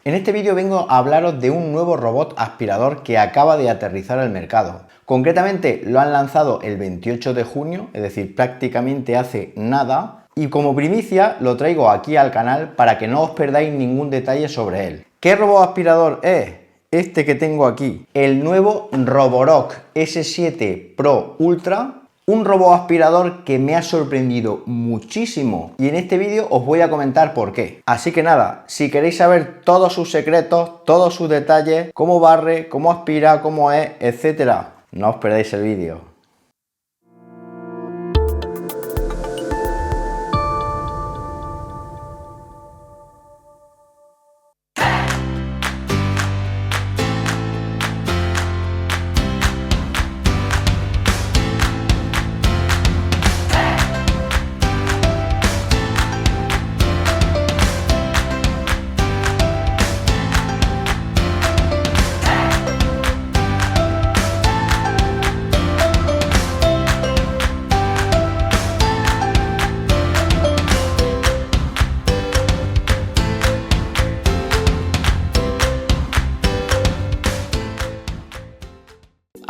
En este vídeo vengo a hablaros de un nuevo robot aspirador que acaba de aterrizar al mercado. Concretamente lo han lanzado el 28 de junio, es decir, prácticamente hace nada, y como primicia lo traigo aquí al canal para que no os perdáis ningún detalle sobre él. ¿Qué robot aspirador es? Este que tengo aquí, el nuevo Roborock S7 Pro Ultra. Un robot aspirador que me ha sorprendido muchísimo y en este vídeo os voy a comentar por qué. Así que nada, si queréis saber todos sus secretos, todos sus detalles, cómo barre, cómo aspira, cómo es, etcétera, no os perdáis el vídeo.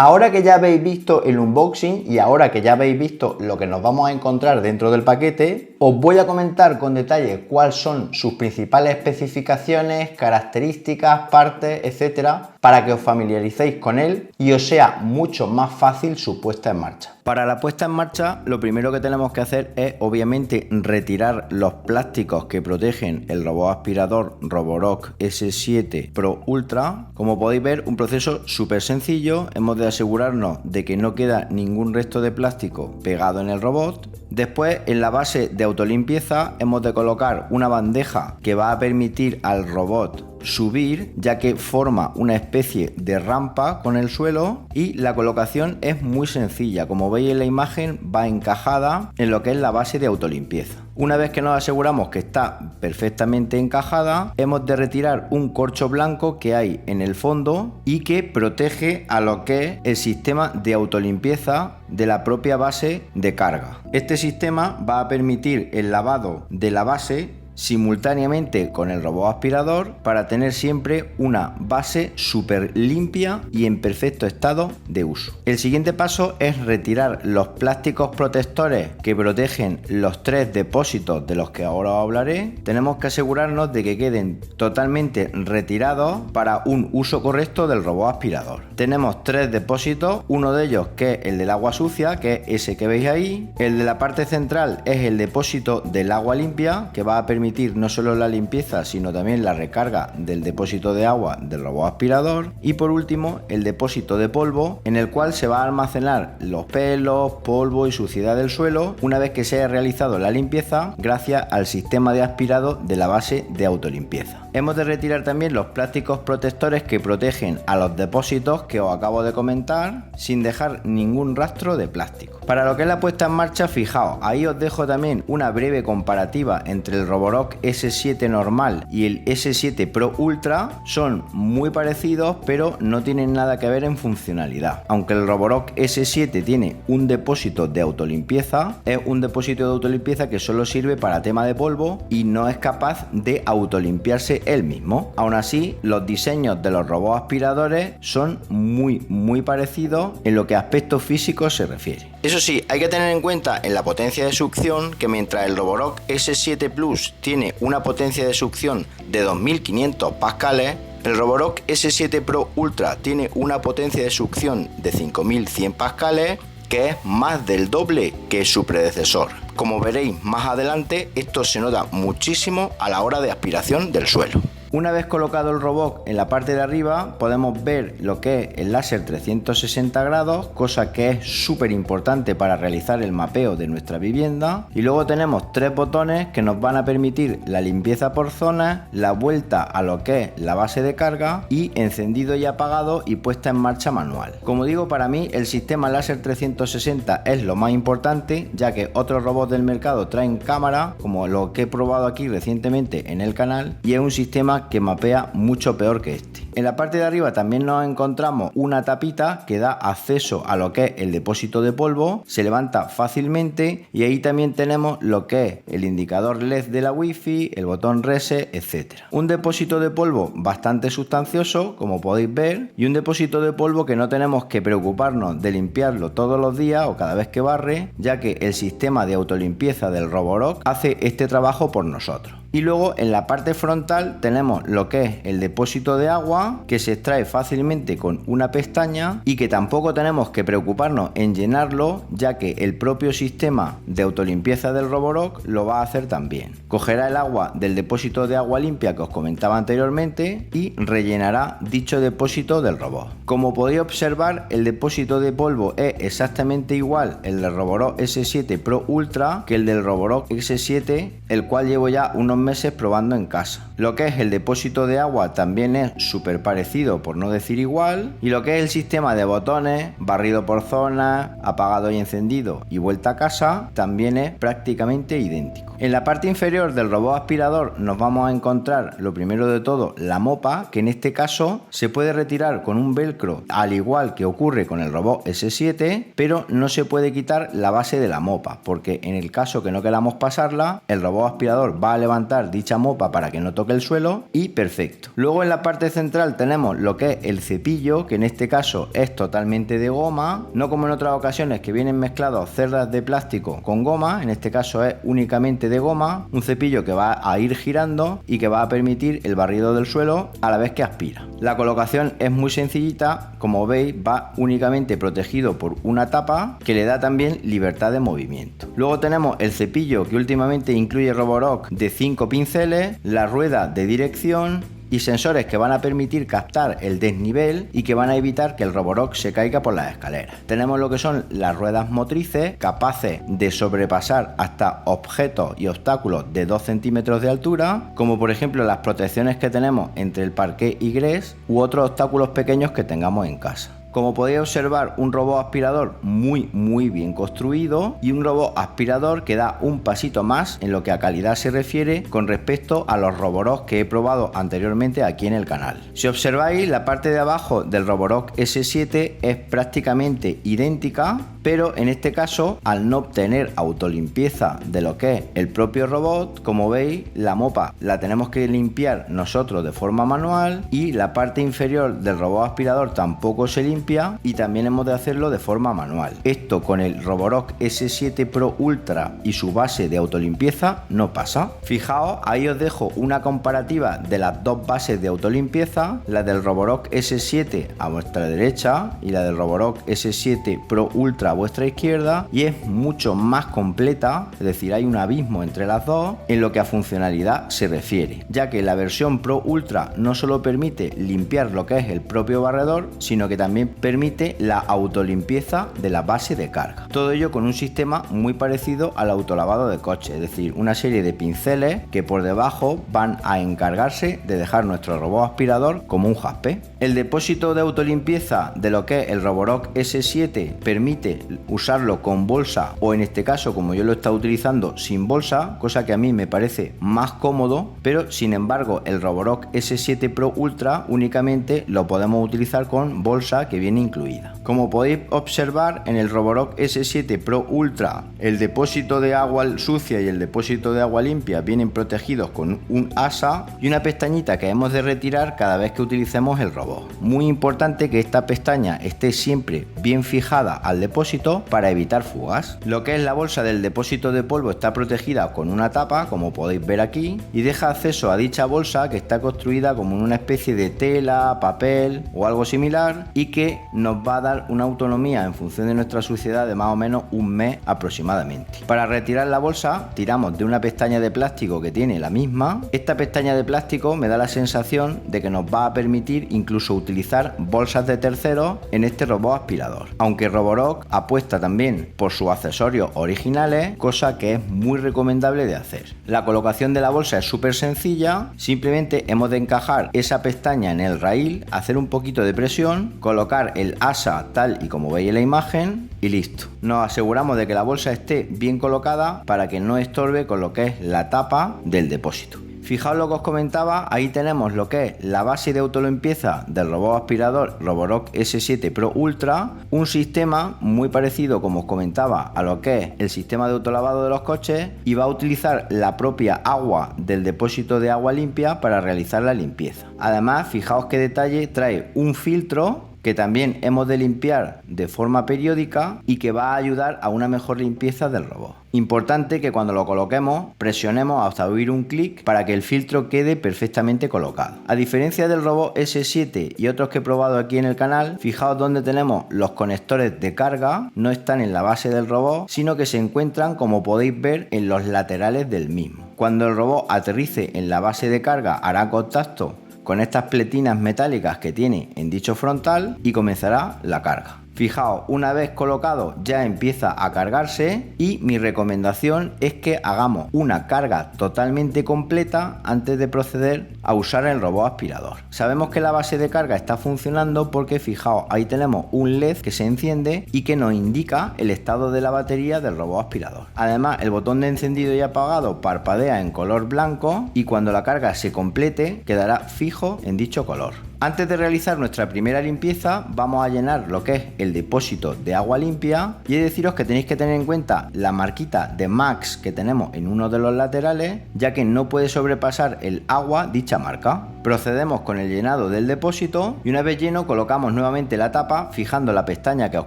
Ahora que ya habéis visto el unboxing y ahora que ya habéis visto lo que nos vamos a encontrar dentro del paquete, os voy a comentar con detalle cuáles son sus principales especificaciones, características, partes, etcétera, para que os familiaricéis con él y os sea mucho más fácil su puesta en marcha. Para la puesta en marcha, lo primero que tenemos que hacer es obviamente retirar los plásticos que protegen el robot aspirador Roborock S7 Pro Ultra. Como podéis ver, un proceso súper sencillo. Hemos de asegurarnos de que no queda ningún resto de plástico pegado en el robot. Después, en la base de autolimpieza, hemos de colocar una bandeja que va a permitir al robot subir, ya que forma una especie de rampa con el suelo, y la colocación es muy sencilla. Como veis en la imagen, va encajada en lo que es la base de autolimpieza. Una vez que nos aseguramos que está perfectamente encajada, hemos de retirar un corcho blanco que hay en el fondo y que protege a lo que es el sistema de autolimpieza de la propia base de carga. Este sistema va a permitir el lavado de la base simultáneamente con el robot aspirador para tener siempre una base súper limpia y en perfecto estado de uso. El siguiente paso es retirar los plásticos protectores que protegen los tres depósitos de los que ahora os hablaré. Tenemos que asegurarnos de que queden totalmente retirados para un uso correcto del robot aspirador. Tenemos tres depósitos, uno de ellos que es el del agua sucia, que es ese que veis ahí. El de la parte central es el depósito del agua limpia, que va a permitir no solo la limpieza sino también la recarga del depósito de agua del robot aspirador. Y por último, el depósito de polvo, en el cual se va a almacenar los pelos, polvo y suciedad del suelo una vez que se haya realizado la limpieza gracias al sistema de aspirado de la base de autolimpieza. Hemos de retirar también los plásticos protectores que protegen a los depósitos que os acabo de comentar, sin dejar ningún rastro de plástico. Para lo que es la puesta en marcha, fijaos, ahí os dejo también una breve comparativa entre el Roborock S7 normal y el S7 Pro Ultra. Son muy parecidos, pero no tienen nada que ver en funcionalidad. Aunque el Roborock S7 tiene un depósito de autolimpieza, es un depósito de autolimpieza que solo sirve para tema de polvo y no es capaz de autolimpiarse él mismo. Aún así, los diseños de los robots aspiradores son muy parecidos en lo que a aspectos físicos se refiere. Eso sí, hay que tener en cuenta en la potencia de succión que mientras el Roborock S7 Plus tiene una potencia de succión de 2500 pascales, el Roborock S7 Pro Ultra tiene una potencia de succión de 5100 pascales, que es más del doble que su predecesor. Como veréis más adelante, esto se nota muchísimo a la hora de aspiración del suelo. Una vez colocado el robot en la parte de arriba, podemos ver lo que es el láser 360 grados, cosa que es súper importante para realizar el mapeo de nuestra vivienda. Y luego tenemos tres botones que nos van a permitir la limpieza por zonas, la vuelta a lo que es la base de carga y encendido y apagado y puesta en marcha manual. Como digo, para mí el sistema láser 360 es lo más importante, ya que otros robots del mercado traen cámara, como lo que he probado aquí recientemente en el canal, y es un sistema que mapea mucho peor que este. En la parte de arriba también nos encontramos una tapita que da acceso a lo que es el depósito de polvo, se levanta fácilmente y ahí también tenemos lo que es el indicador LED de la Wi-Fi, el botón reset, etc. Un depósito de polvo bastante sustancioso, como podéis ver, y un depósito de polvo que no tenemos que preocuparnos de limpiarlo todos los días o cada vez que barre, ya que el sistema de autolimpieza del Roborock hace este trabajo por nosotros. Y luego en la parte frontal tenemos lo que es el depósito de agua, que se extrae fácilmente con una pestaña y que tampoco tenemos que preocuparnos en llenarlo, ya que el propio sistema de autolimpieza del Roborock lo va a hacer también. Cogerá el agua del depósito de agua limpia que os comentaba anteriormente y rellenará dicho depósito del robot. Como podéis observar, el depósito de polvo es exactamente igual el del Roborock S7 Pro Ultra que el del Roborock S7, el cual llevo ya unos meses probando en casa. Lo que es el depósito de agua también es súper parecido, por no decir igual, y lo que es el sistema de botones, barrido por zonas, apagado y encendido y vuelta a casa, también es prácticamente idéntico. En la parte inferior del robot aspirador nos vamos a encontrar, lo primero de todo, la mopa, que en este caso se puede retirar con un velcro, al igual que ocurre con el robot S7, pero no se puede quitar la base de la mopa, porque en el caso que no queramos pasarla, el robot aspirador va a levantar dicha mopa para que no toque el suelo y perfecto. Luego en la parte central tenemos lo que es el cepillo, que en este caso es totalmente de goma, no como en otras ocasiones que vienen mezclados cerdas de plástico con goma, en este caso es únicamente de goma, un cepillo que va a ir girando y que va a permitir el barrido del suelo a la vez que aspira. La colocación es muy sencillita, como veis va únicamente protegido por una tapa que le da también libertad de movimiento. Luego tenemos el cepillo que últimamente incluye Roborock de 5 pinceles, la rueda de dirección y sensores que van a permitir captar el desnivel y que van a evitar que el Roborock se caiga por las escaleras. Tenemos lo que son las ruedas motrices, capaces de sobrepasar hasta objetos y obstáculos de 2 centímetros de altura, como por ejemplo las protecciones que tenemos entre el parqué y grés u otros obstáculos pequeños que tengamos en casa. Como podéis observar, un robot aspirador muy bien construido y un robot aspirador que da un pasito más en lo que a calidad se refiere con respecto a los Roborock que he probado anteriormente aquí en el canal. Si observáis, la parte de abajo del Roborock S7 es prácticamente idéntica, pero en este caso, al no obtener autolimpieza de lo que es el propio robot, como veis, la mopa la tenemos que limpiar nosotros de forma manual y la parte inferior del robot aspirador tampoco se limpia y también hemos de hacerlo de forma manual. Esto con el Roborock S7 Pro Ultra y su base de autolimpieza no pasa. Fijaos, ahí os dejo una comparativa de las dos bases de autolimpieza, la del Roborock S7 a vuestra derecha y la del Roborock S7 Pro Ultra a vuestra izquierda, y es mucho más completa, es decir, hay un abismo entre las dos en lo que a funcionalidad se refiere, ya que la versión Pro Ultra no solo permite limpiar lo que es el propio barredor, sino que también permite la autolimpieza de la base de carga. Todo ello con un sistema muy parecido al autolavado de coche, es decir, una serie de pinceles que por debajo van a encargarse de dejar nuestro robot aspirador como un jaspe. El depósito de autolimpieza de lo que es el Roborock S7 permite usarlo con bolsa o en este caso, como yo lo he estado utilizando, sin bolsa, cosa que a mí me parece más cómodo, pero sin embargo el Roborock S7 Pro Ultra únicamente lo podemos utilizar con bolsa que viene incluida. Como podéis observar, en el Roborock S7 Pro Ultra el depósito de agua sucia y el depósito de agua limpia vienen protegidos con un asa y una pestañita que hemos de retirar cada vez que utilicemos el robot. Muy importante que esta pestaña esté siempre bien fijada al depósito para evitar fugas. Lo que es la bolsa del depósito de polvo está protegida con una tapa, como podéis ver aquí, y deja acceso a dicha bolsa que está construida como una especie de tela, papel o algo similar, y que nos va a dar una autonomía en función de nuestra suciedad de más o menos un mes aproximadamente. Para retirar la bolsa tiramos de una pestaña de plástico que tiene la misma. Esta pestaña de plástico me da la sensación de que nos va a permitir incluso utilizar bolsas de terceros en este robot aspirador, aunque Roborock apuesta también por sus accesorios originales, cosa que es muy recomendable de hacer. La colocación de la bolsa es súper sencilla, simplemente hemos de encajar esa pestaña en el raíl, hacer un poquito de presión, colocar el asa tal y como veis en la imagen y listo. Nos aseguramos de que la bolsa esté bien colocada para que no estorbe con lo que es la tapa del depósito. Fijaos lo que os comentaba, ahí tenemos lo que es la base de autolimpieza del robot aspirador Roborock S7 Pro Ultra, un sistema muy parecido, como os comentaba, a lo que es el sistema de autolavado de los coches, y va a utilizar la propia agua del depósito de agua limpia para realizar la limpieza. Además, fijaos qué detalle, trae un filtro que también hemos de limpiar de forma periódica y que va a ayudar a una mejor limpieza del robot. Importante que cuando lo coloquemos presionemos hasta oír un clic para que el filtro quede perfectamente colocado. A diferencia del robot S7 y otros que he probado aquí en el canal, fijaos donde tenemos los conectores de carga, no están en la base del robot, sino que se encuentran, como podéis ver, en los laterales del mismo. Cuando el robot aterrice en la base de carga hará contacto con estas pletinas metálicas que tiene en dicho frontal y comenzará la carga. Fijaos, una vez colocado ya empieza a cargarse y mi recomendación es que hagamos una carga totalmente completa antes de proceder a usar el robot aspirador. Sabemos que la base de carga está funcionando porque fijaos, ahí tenemos un LED que se enciende y que nos indica el estado de la batería del robot aspirador. Además, el botón de encendido y apagado parpadea en color blanco y cuando la carga se complete quedará fijo en dicho color. Antes de realizar nuestra primera limpieza vamos a llenar lo que es el depósito de agua limpia y he de deciros que tenéis que tener en cuenta la marquita de Max que tenemos en uno de los laterales, ya que no puede sobrepasar el agua dicha marca. Procedemos con el llenado del depósito y una vez lleno colocamos nuevamente la tapa fijando la pestaña que os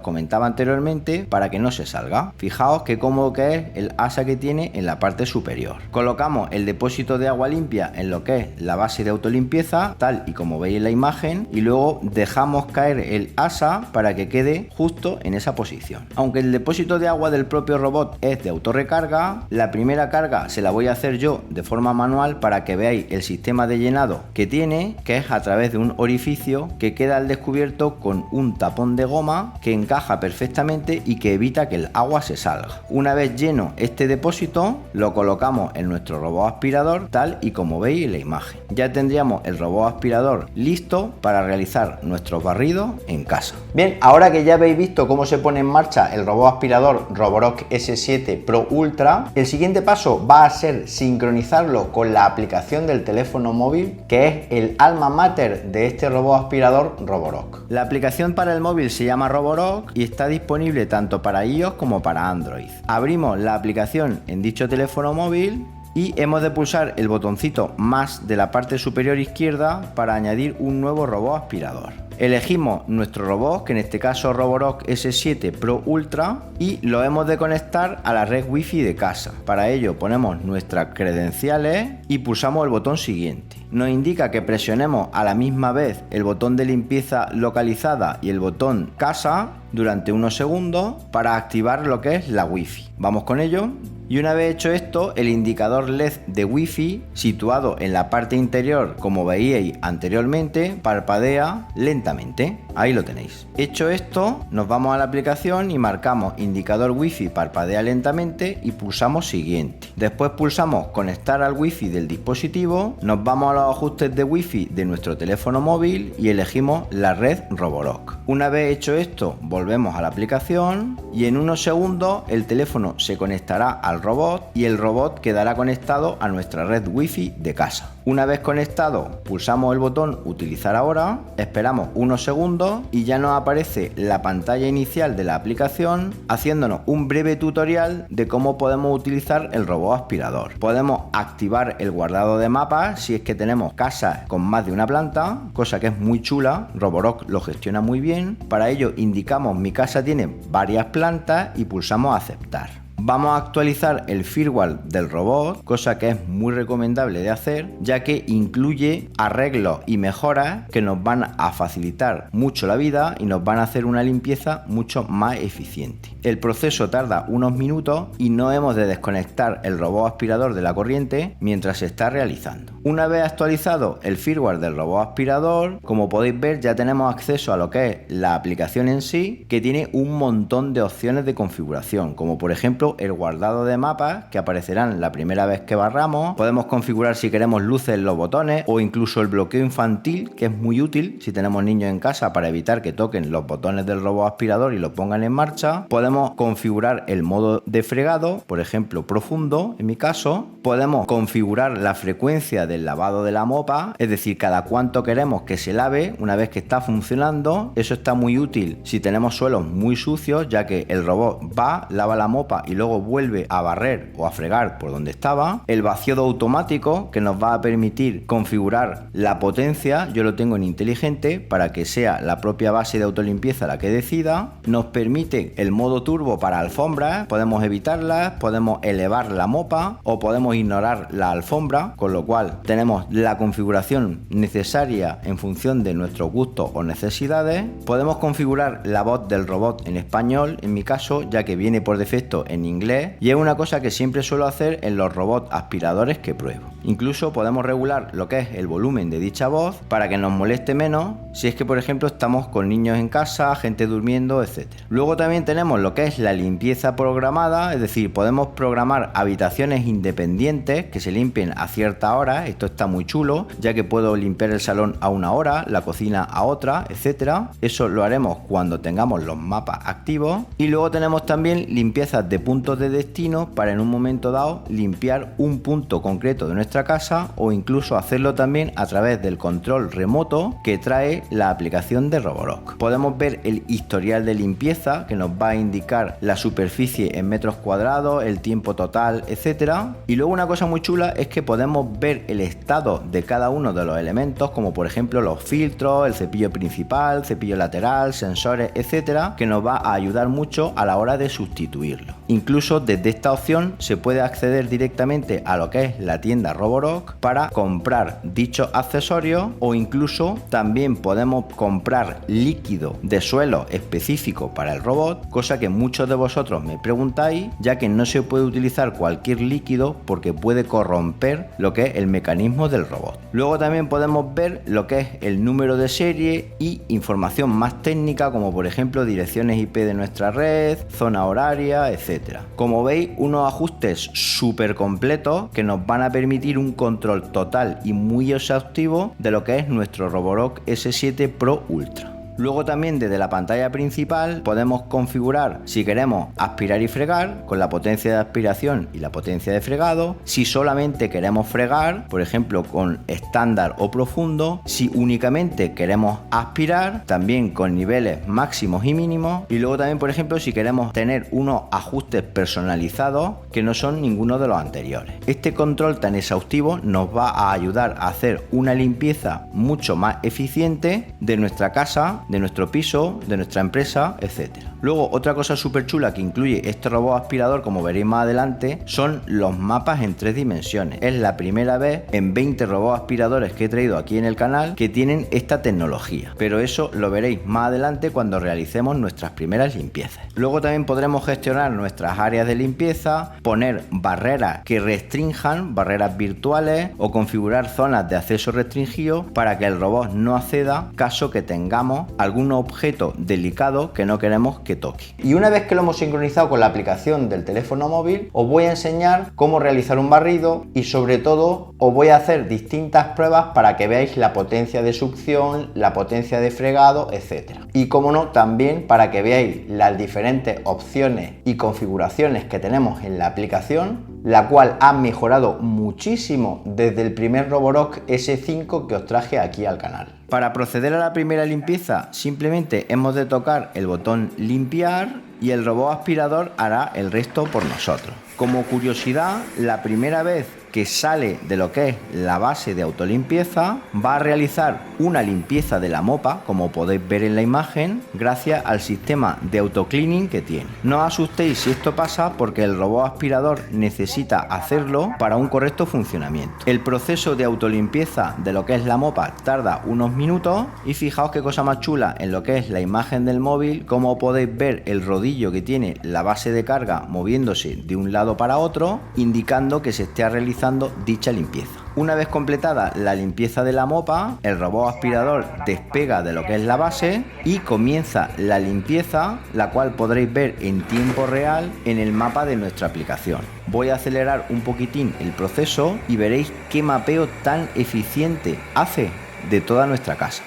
comentaba anteriormente para que no se salga. Fijaos qué cómodo que es el asa que tiene en la parte superior. Colocamos el depósito de agua limpia en lo que es la base de autolimpieza, tal y como veis en la imagen, y luego dejamos caer el asa para que quede justo en esa posición. Aunque el depósito de agua del propio robot es de autorrecarga, la primera carga se la voy a hacer yo de forma manual para que veáis el sistema de llenado que tiene, que es a través de un orificio que queda al descubierto con un tapón de goma que encaja perfectamente y que evita que el agua se salga. Una vez lleno este depósito, lo colocamos en nuestro robot aspirador tal y como veis en la imagen. Ya tendríamos el robot aspirador listo para realizar nuestros barridos en casa. Bien, ahora que ya habéis visto cómo se pone en marcha el robot aspirador Roborock S7 Pro Ultra, el siguiente paso va a ser sincronizarlo con la aplicación del teléfono móvil, que es el alma mater de este robot aspirador Roborock. La aplicación para el móvil se llama Roborock y está disponible tanto para iOS como para Android. Abrimos la aplicación en dicho teléfono móvil y hemos de pulsar el botoncito más de la parte superior izquierda para añadir un nuevo robot aspirador. Elegimos nuestro robot, que en este caso Roborock S7 Pro Ultra, y lo hemos de conectar a la red Wi-Fi de casa. Para ello ponemos nuestras credenciales y pulsamos el botón siguiente. Nos indica que presionemos a la misma vez el botón de limpieza localizada y el botón casa durante unos segundos para activar lo que es la Wi-Fi. Vamos con ello. Y una vez hecho esto, el indicador LED de Wi-Fi situado en la parte interior, como veíais anteriormente, parpadea lentamente. Ahí lo tenéis. Hecho esto, nos vamos a la aplicación y marcamos indicador Wi-Fi parpadea lentamente y pulsamos siguiente. Después pulsamos conectar al Wi-Fi del dispositivo, nos vamos a los ajustes de Wi-Fi de nuestro teléfono móvil y elegimos la red Roborock. Una vez hecho esto, volvemos a la aplicación y en unos segundos el teléfono se conectará al robot y el robot quedará conectado a nuestra red Wi-Fi de casa. Una vez conectado, pulsamos el botón utilizar ahora, esperamos unos segundos y ya nos aparece la pantalla inicial de la aplicación haciéndonos un breve tutorial de cómo podemos utilizar el robot aspirador. Podemos activar el guardado de mapas si es que tenemos casas con más de una planta, cosa que es muy chula, Roborock lo gestiona muy bien. Para ello indicamos mi casa tiene varias plantas y pulsamos aceptar. Vamos a actualizar el firmware del robot, cosa que es muy recomendable de hacer, ya que incluye arreglos y mejoras que nos van a facilitar mucho la vida y nos van a hacer una limpieza mucho más eficiente. El proceso tarda unos minutos y no hemos de desconectar el robot aspirador de la corriente mientras se está realizando. Una vez actualizado el firmware del robot aspirador, como podéis ver ya tenemos acceso a lo que es la aplicación en sí, que tiene un montón de opciones de configuración, como por ejemplo ejemplo, el guardado de mapas que aparecerán la primera vez que barramos. Podemos configurar si queremos luces en los botones o incluso el bloqueo infantil, que es muy útil si tenemos niños en casa para evitar que toquen los botones del robot aspirador y lo pongan en marcha. Podemos configurar el modo de fregado, por ejemplo, profundo, en mi caso. Podemos configurar la frecuencia del lavado de la mopa, es decir, cada cuánto queremos que se lave una vez que está funcionando. Eso está muy útil si tenemos suelos muy sucios, ya que el robot va, lava la mopa y luego vuelve a barrer o a fregar por donde estaba. El vaciado automático, que nos va a permitir configurar la potencia, yo lo tengo en inteligente para que sea la propia base de autolimpieza la que decida. Nos permite el modo turbo para alfombras, podemos evitarlas, podemos elevar la mopa o podemos ignorar la alfombra, con lo cual tenemos la configuración necesaria en función de nuestros gustos o necesidades. Podemos configurar la voz del robot en español, en mi caso, ya que viene por defecto en inglés, y es una cosa que siempre suelo hacer en los robots aspiradores que pruebo. Incluso podemos regular lo que es el volumen de dicha voz para que nos moleste menos si es que, por ejemplo, estamos con niños en casa, gente durmiendo, etc. Luego también tenemos lo que es la limpieza programada, es decir, podemos programar habitaciones independientes que se limpien a cierta hora. Esto está muy chulo, ya que puedo limpiar el salón a una hora, la cocina a otra, etc. Eso lo haremos cuando tengamos los mapas activos. Y luego tenemos también limpiezas de puntos de destino para en un momento dado limpiar un punto concreto de nuestra casa o incluso hacerlo también a través del control remoto que trae la aplicación de Roborock. Podemos ver el historial de limpieza que nos va a indicar la superficie en metros cuadrados, el tiempo total, etcétera. Y luego una cosa muy chula es que podemos ver el estado de cada uno de los elementos, como por ejemplo los filtros, el cepillo principal, cepillo lateral, sensores, etcétera, que nos va a ayudar mucho a la hora de sustituirlo. Incluso desde esta opción se puede acceder directamente a lo que es la tienda Roborock para comprar dichos accesorios, o incluso también podemos comprar líquido de suelo específico para el robot, cosa que muchos de vosotros me preguntáis, ya que no se puede utilizar cualquier líquido porque puede corromper lo que es el mecanismo del robot. Luego también podemos ver lo que es el número de serie y información más técnica, como por ejemplo direcciones IP de nuestra red, zona horaria, etc. Como veis, unos ajustes súper completos que nos van a permitir un control total y muy exhaustivo de lo que es nuestro Roborock S7 Pro Ultra. Luego también desde la pantalla principal podemos configurar si queremos aspirar y fregar con la potencia de aspiración y la potencia de fregado, si solamente queremos fregar, por ejemplo con estándar o profundo, si únicamente queremos aspirar, también con niveles máximos y mínimos, y luego también por ejemplo si queremos tener unos ajustes personalizados que no son ninguno de los anteriores. Este control tan exhaustivo nos va a ayudar a hacer una limpieza mucho más eficiente de nuestra casa, de nuestro piso, de nuestra empresa, etc. Luego, otra cosa súper chula que incluye este robot aspirador, como veréis más adelante, son los mapas en 3 dimensiones. Es la primera vez en 20 robots aspiradores que he traído aquí en el canal que tienen esta tecnología, pero eso lo veréis más adelante cuando realicemos nuestras primeras limpiezas. Luego también podremos gestionar nuestras áreas de limpieza, poner barreras que restrinjan, barreras virtuales, o configurar zonas de acceso restringido para que el robot no acceda caso que tengamos algún objeto delicado que no queremos que toque. Y una vez que lo hemos sincronizado con la aplicación del teléfono móvil, os voy a enseñar cómo realizar un barrido y sobre todo os voy a hacer distintas pruebas para que veáis la potencia de succión, la potencia de fregado, etc. Y como no, también para que veáis las diferentes opciones y configuraciones que tenemos en la aplicación, la cual ha mejorado muchísimo desde el primer Roborock S5 que os traje aquí al canal. Para proceder a la primera limpieza, simplemente hemos de tocar el botón limpiar y el robot aspirador hará el resto por nosotros. Como curiosidad, la primera vez que sale de lo que es la base de autolimpieza, va a realizar una limpieza de la mopa, como podéis ver en la imagen, gracias al sistema de autocleaning que tiene. No os asustéis si esto pasa, porque el robot aspirador necesita hacerlo para un correcto funcionamiento. El proceso de autolimpieza de lo que es la mopa tarda unos minutos, y fijaos qué cosa más chula en lo que es la imagen del móvil, como podéis ver el rodillo que tiene la base de carga moviéndose de un lado para otro, indicando que se esté realizando dicha limpieza. Una vez completada la limpieza de la mopa, el robot aspirador despega de lo que es la base y comienza la limpieza, la cual podréis ver en tiempo real en el mapa de nuestra aplicación. Voy a acelerar un poquitín el proceso y veréis qué mapeo tan eficiente hace de toda nuestra casa.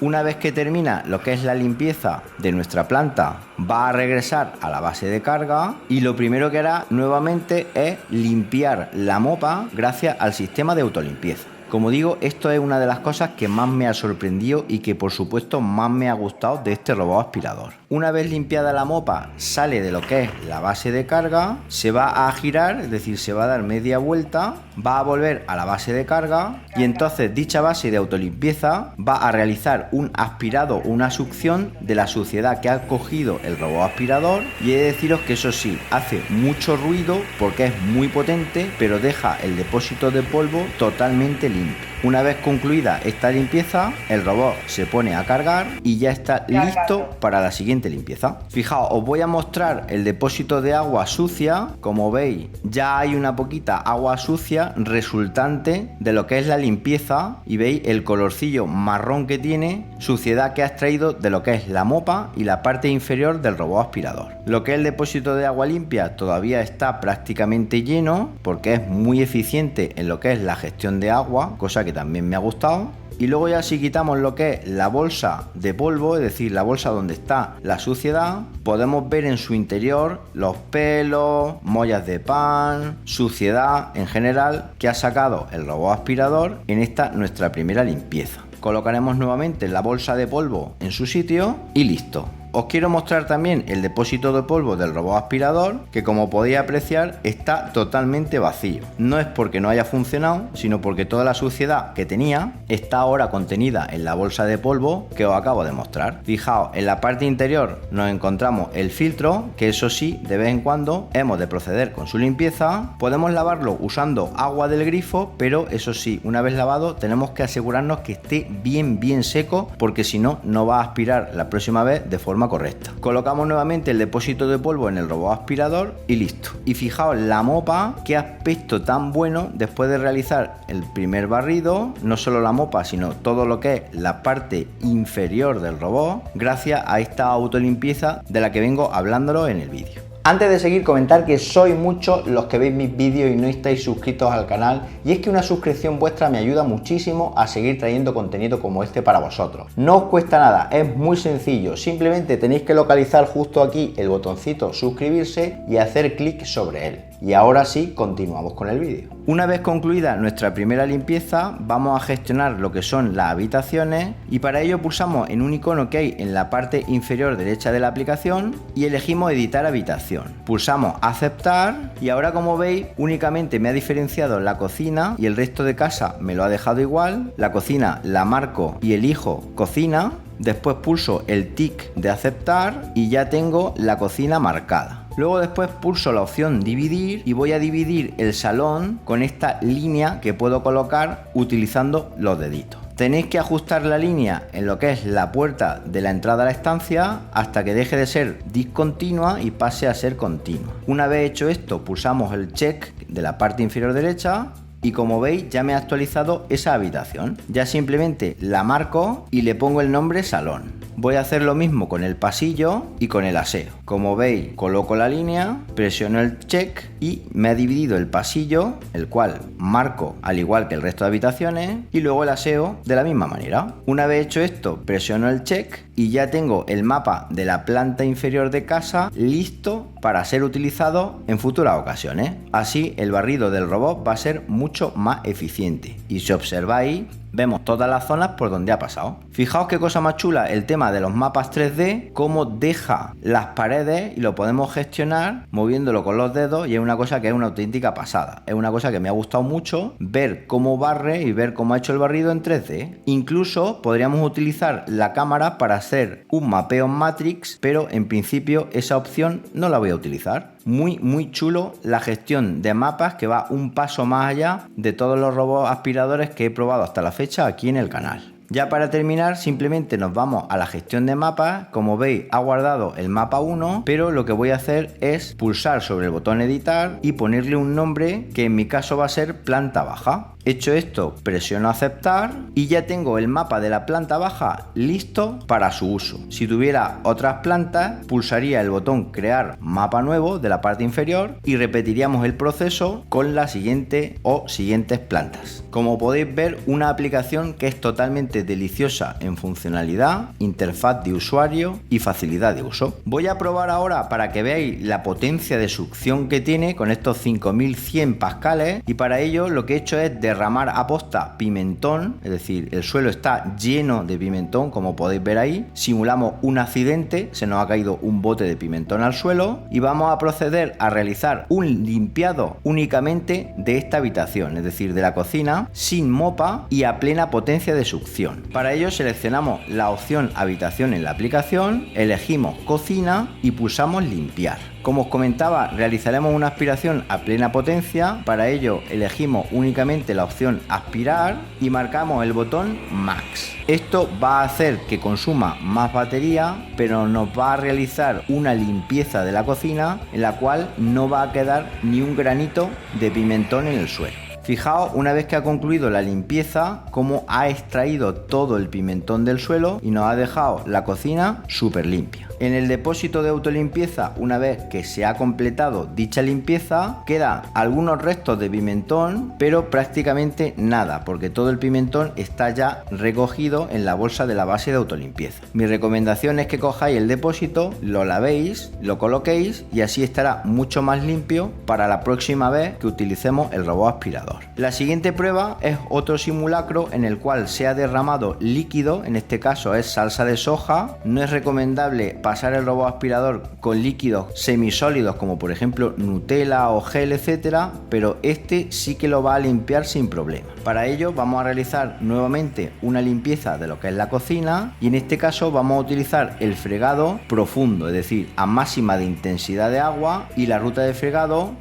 Una vez que termina lo que es la limpieza de nuestra planta, va a regresar a la base de carga y lo primero que hará nuevamente es limpiar la mopa gracias al sistema de autolimpieza. Como digo, esto es una de las cosas que más me ha sorprendido y que por supuesto más me ha gustado de este robot aspirador. Una vez limpiada la mopa, sale de lo que es la base de carga, se va a girar, es decir, se va a dar media vuelta, va a volver a la base de carga y entonces dicha base de autolimpieza va a realizar un aspirado, una succión de la suciedad que ha cogido el robot aspirador, y he de deciros que eso sí, hace mucho ruido porque es muy potente, pero deja el depósito de polvo totalmente limpio. Una vez concluida esta limpieza, el robot se pone a cargar y ya está listo para la siguiente limpieza. Fijaos, os voy a mostrar el depósito de agua sucia. Como veis, ya hay una poquita agua sucia resultante de lo que es la limpieza, y veis el colorcillo marrón que tiene, suciedad que ha extraído de lo que es la mopa y la parte inferior del robot aspirador. Lo que es el depósito de agua limpia todavía está prácticamente lleno porque es muy eficiente en lo que es la gestión de agua, cosa que también me ha gustado. Y luego ya si quitamos lo que es la bolsa de polvo, es decir, la bolsa donde está la suciedad, podemos ver en su interior los pelos, mollas de pan, suciedad en general que ha sacado el robot aspirador en esta nuestra primera limpieza. Colocaremos nuevamente la bolsa de polvo en su sitio y listo. Os quiero mostrar también el depósito de polvo del robot aspirador, que como podéis apreciar está totalmente vacío. No es porque no haya funcionado, sino porque toda la suciedad que tenía está ahora contenida en la bolsa de polvo que os acabo de mostrar. Fijaos, en la parte interior nos encontramos el filtro, que eso sí, de vez en cuando hemos de proceder con su limpieza. Podemos lavarlo usando agua del grifo, pero eso sí, una vez lavado tenemos que asegurarnos que esté bien seco, porque si no, no va a aspirar la próxima vez de forma correcta. Colocamos nuevamente el depósito de polvo en el robot aspirador y listo. Y fijaos la mopa, qué aspecto tan bueno después de realizar el primer barrido, no solo la mopa sino todo lo que es la parte inferior del robot, gracias a esta autolimpieza de la que vengo hablándolo en el vídeo. Antes de seguir, comentar que sois muchos los que veis mis vídeos y no estáis suscritos al canal, y es que una suscripción vuestra me ayuda muchísimo a seguir trayendo contenido como este para vosotros. No os cuesta nada, es muy sencillo, simplemente tenéis que localizar justo aquí el botoncito suscribirse y hacer clic sobre él. Y ahora sí, continuamos con el vídeo. Una vez concluida nuestra primera limpieza, vamos a gestionar lo que son las habitaciones, y para ello pulsamos en un icono que hay en la parte inferior derecha de la aplicación y elegimos editar habitación. Pulsamos aceptar y ahora, como veis, únicamente me ha diferenciado la cocina y el resto de casa me lo ha dejado igual. La cocina la marco y elijo cocina, después pulso el tic de aceptar y ya tengo la cocina marcada. Luego después pulso la opción dividir y voy a dividir el salón con esta línea que puedo colocar utilizando los deditos. Tenéis que ajustar la línea en lo que es la puerta de la entrada a la estancia hasta que deje de ser discontinua y pase a ser continua. Una vez hecho esto, pulsamos el check de la parte inferior derecha y como veis ya me ha actualizado esa habitación. Ya simplemente la marco y le pongo el nombre salón. Voy a hacer lo mismo con el pasillo y con el aseo. Como veis, coloco la línea, presiono el check y me ha dividido el pasillo, el cual marco al igual que el resto de habitaciones, y luego el aseo de la misma manera. Una vez hecho esto, presiono el check y ya tengo el mapa de la planta inferior de casa listo para ser utilizado en futuras ocasiones. Así el barrido del robot va a ser mucho más eficiente y si observáis vemos todas las zonas por donde ha pasado. Fijaos qué cosa más chula el tema de los mapas 3D, cómo deja las paredes y lo podemos gestionar moviéndolo con los dedos, y es una cosa que es una auténtica pasada. Es una cosa que me ha gustado mucho ver cómo barre y ver cómo ha hecho el barrido en 3D. Incluso podríamos utilizar la cámara para hacer un mapeo en Matrix, pero en principio esa opción no la voy a utilizar. Muy chulo la gestión de mapas, que va un paso más allá de todos los robots aspiradores que he probado hasta la fecha aquí en el canal. Ya para terminar, simplemente nos vamos a la gestión de mapas. Como veis, ha guardado el mapa 1, pero lo que voy a hacer es pulsar sobre el botón editar y ponerle un nombre que en mi caso va a ser planta baja. Hecho esto, presiono aceptar y ya tengo el mapa de la planta baja listo para su uso. Si tuviera otras plantas, pulsaría el botón crear mapa nuevo de la parte inferior y repetiríamos el proceso con la siguiente o siguientes plantas. Como podéis ver, una aplicación que es totalmente deliciosa en funcionalidad, interfaz de usuario y facilidad de uso. Voy a probar ahora para que veáis la potencia de succión que tiene con estos 5100 pascales, y para ello lo que he hecho es derramar aposta pimentón, es decir, el suelo está lleno de pimentón, como podéis ver ahí. Simulamos un accidente, se nos ha caído un bote de pimentón al suelo y vamos a proceder a realizar un limpiado únicamente de esta habitación, es decir, de la cocina, sin mopa y a plena potencia de succión. Para ello seleccionamos la opción habitación en la aplicación, elegimos cocina y pulsamos limpiar. Como os comentaba, realizaremos una aspiración a plena potencia. Para ello elegimos únicamente la opción aspirar y marcamos el botón Max. Esto va a hacer que consuma más batería, pero nos va a realizar una limpieza de la cocina en la cual no va a quedar ni un granito de pimentón en el suelo. Fijaos, una vez que ha concluido la limpieza, cómo ha extraído todo el pimentón del suelo y nos ha dejado la cocina súper limpia. En el depósito de autolimpieza, una vez que se ha completado dicha limpieza, quedan algunos restos de pimentón, pero prácticamente nada, porque todo el pimentón está ya recogido en la bolsa de la base de autolimpieza. Mi recomendación es que cojáis el depósito, lo lavéis, lo coloquéis y así estará mucho más limpio para la próxima vez que utilicemos el robot aspirador. La siguiente prueba es otro simulacro en el cual se ha derramado líquido, en este caso es salsa de soja. No es recomendable pasar el robot aspirador con líquidos semisólidos como por ejemplo Nutella o gel, etcétera, pero este sí que lo va a limpiar sin problema. Para ello vamos a realizar nuevamente una limpieza de lo que es la cocina y en este caso vamos a utilizar el fregado profundo, es decir, a máxima de intensidad de agua, y la ruta de fregado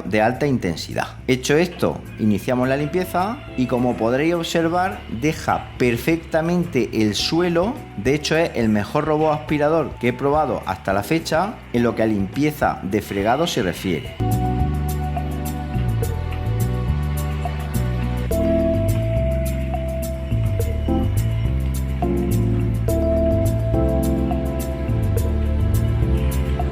de alta intensidad. Hecho esto, iniciamos la limpieza y como podréis observar deja perfectamente el suelo. De hecho es el mejor robot aspirador que he probado hasta la fecha en lo que a limpieza de fregado se refiere.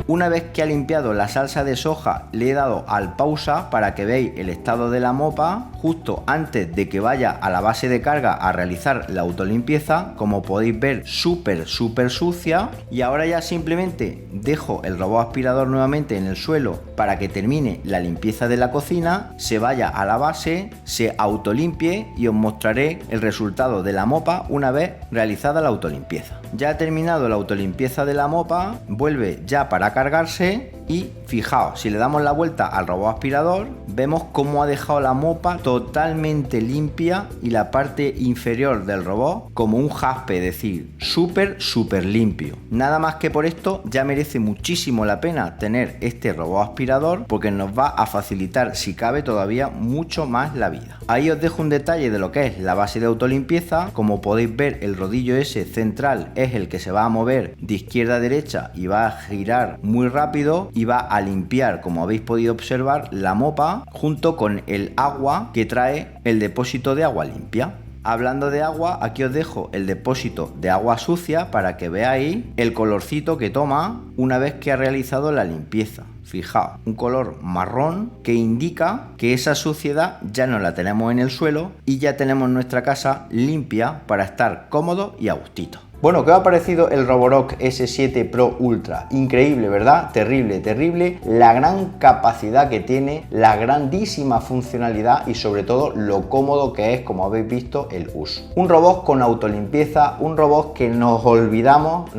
Una vez que ha limpiado la salsa de soja, le he dado al pausa para que veáis el estado de la mopa justo antes de que vaya a la base de carga a realizar la autolimpieza. Como podéis ver, súper sucia, y ahora ya simplemente dejo el robot aspirador nuevamente en el suelo para que termine la limpieza de la cocina, se vaya a la base, se autolimpie y os mostraré el resultado de la mopa una vez realizada la autolimpieza. Ya ha terminado la autolimpieza de la mopa, vuelve ya para cargarse Y fijaos, si le damos la vuelta al robot aspirador, vemos cómo ha dejado la mopa totalmente limpia y la parte inferior del robot como un jaspe, es decir, súper limpio. Nada más que por esto ya merece muchísimo la pena tener este robot aspirador, porque nos va a facilitar, si cabe, todavía mucho más la vida. Ahí os dejo un detalle de lo que es la base de autolimpieza. Como podéis ver, el rodillo ese central es el que se va a mover de izquierda a derecha y va a girar muy rápido y va a limpiar, como habéis podido observar, la mopa junto con el agua que trae el depósito de agua limpia. Hablando de agua, aquí os dejo el depósito de agua sucia para que veáis el colorcito que toma una vez que ha realizado la limpieza. Fijaos, un color marrón que indica que esa suciedad ya no la tenemos en el suelo y ya tenemos nuestra casa limpia para estar cómodo y a gustito. Bueno, ¿qué os ha parecido el Roborock S7 Pro Ultra? Increíble, ¿verdad? Terrible. La gran capacidad que tiene, la grandísima funcionalidad y sobre todo lo cómodo que es, como habéis visto, el uso. Un robot con autolimpieza, un robot que nos olvidamos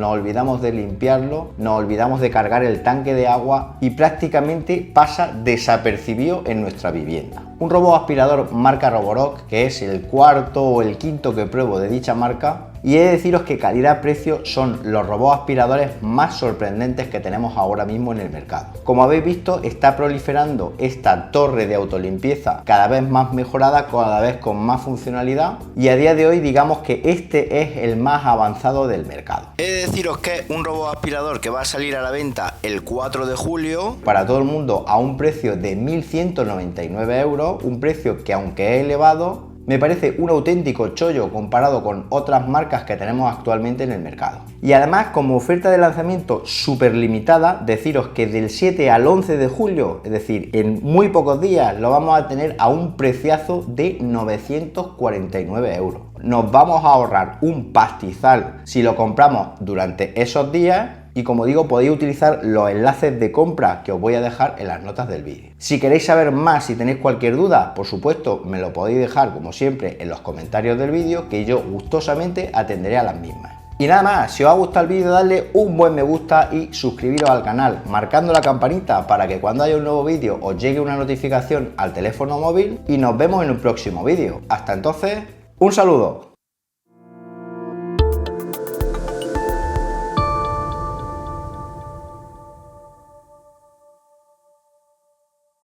de limpiarlo, nos olvidamos de cargar el tanque de agua y prácticamente pasa desapercibido en nuestra vivienda. Un robot aspirador marca Roborock, que es el cuarto o el quinto que pruebo de dicha marca, y he de deciros que calidad-precio son los robots aspiradores más sorprendentes que tenemos ahora mismo en el mercado. Como habéis visto, está proliferando esta torre de autolimpieza cada vez más mejorada, cada vez con más funcionalidad, y a día de hoy digamos que este es el más avanzado del mercado. He de deciros que es un robot aspirador que va a salir a la venta el 4 de julio para todo el mundo a un precio de 1.199 euros, un precio que, aunque es elevado, me parece un auténtico chollo comparado con otras marcas que tenemos actualmente en el mercado. Y además, como oferta de lanzamiento súper limitada, deciros que del 7 al 11 de julio, es decir, en muy pocos días, lo vamos a tener a un preciazo de 949 euros. Nos vamos a ahorrar un pastizal si lo compramos durante esos días. Y como digo, podéis utilizar los enlaces de compra que os voy a dejar en las notas del vídeo. Si queréis saber más, si tenéis cualquier duda, por supuesto, me lo podéis dejar como siempre en los comentarios del vídeo, que yo gustosamente atenderé a las mismas. Y nada más, si os ha gustado el vídeo, dadle un buen me gusta y suscribiros al canal, marcando la campanita para que cuando haya un nuevo vídeo os llegue una notificación al teléfono móvil, y nos vemos en un próximo vídeo. Hasta entonces, un saludo.